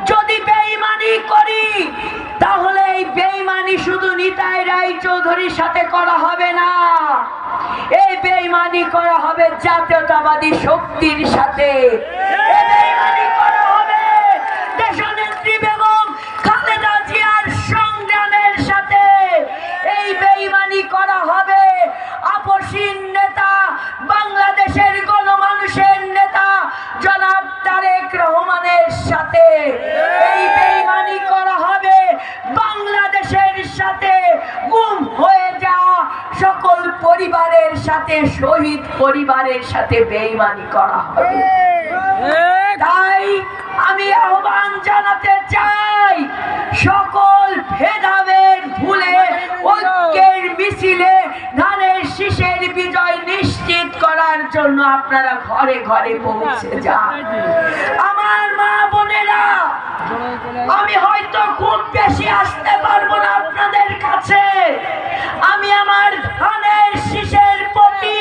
যদি বেঈমানি করি তাহলে এই বেঈমানি শুধু নিতাই রায়চৌধুরীর সাথে করা হবে না, এই বেঈমানি করা হবে জাতীয়তাবাদী শক্তির সাথে, এই বেঈমানি করা হবে দেশনেত্রী বেগম খালেদা জিয়ার সংগ্রামের সাথে, এই বেঈমানি করা হবে আপসীন নেতা বাংলাদেশের গণমানুষের নেতা জনাব তারেক রহমানের সাথে, এই বেঈমানি করা হবে বাংলাদেশের সাথে গুম হয়ে যাওয়া সকল পরিবারের সাথে, শহীদ পরিবারের সাথে বেঈমানি করা হবে। তাই আমি আহ্বান জানাতে চাই, সকল ভেদাভেদ ভুলে ঐক্যের মিছিলে ধানের শীষের বিজয় নিশ্চিত করার জন্য আপনারা ঘরে ঘরে পৌঁছে যান। আমার মা বোনেরা, আমি হয়তো খুব বেশি আসতে পারবো না আপনাদের কাছে, আমি আমার ধানের শীষের প্রতি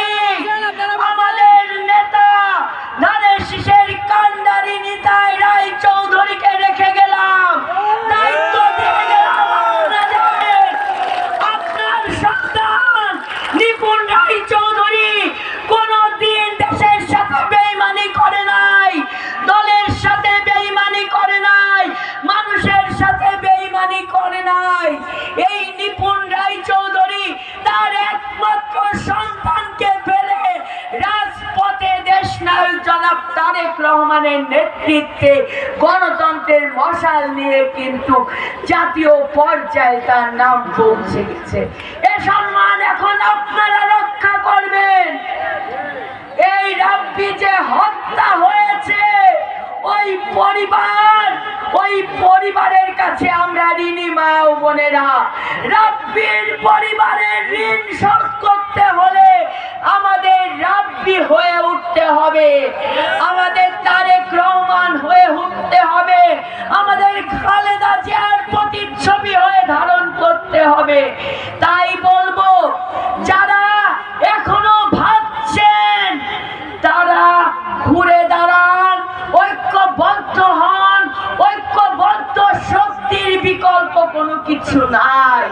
আমাদের নেতা ধানের শীষের কান্ডারি নিতাই রায়চৌধুরীকে রেখে গেলাম, দায়িত্ব দিয়ে গেলাম আপনাদের। আপনার সন্তান নিপুণ রায়চৌধুরী কোনদিন দেশের সাথে বেঈমানি করে নাই, দলের সাথে বেঈমানি করে নাই, মানুষের সাথে বেঈমানি করে নাই। এই নিপুণ রায়চৌধুরী তার একমাত্র সন্তানকে ফেলে রাজপথে দেশনায়ক জনাব তারেক রহমানের নেতৃত্বে গণতন্ত্রের মশাল নিয়ে কিন্তু জাতীয় পর্যায়ে তার নাম পৌঁছে গেছে। এ সম্মান এখন আপনারা রক্ষা করবেন। এই রাব্বি যে হত্যা হয়েছে, ওই পরিবারের কাছে আমরা ঋণী মা ও বোনেরা। রাব্বির পরিবারের ঋণ শোধ করতে হলে আমাদের রাব্বি হয়ে উঠতে হবে, আমাদের তারেক রহমান হয়ে উঠতে হবে, আমাদের খালেদা জিয়ার প্রতিচ্ছবি হয়ে ধারণ করতে হবে। তাই বলবো, যারা এখনো ভাবছেন তারা ঘুরে দাঁড়ান, ঐক্যবদ্ধ হন। ঐক্যবদ্ধ শক্তির বিকল্প কোনো কিছু নাই।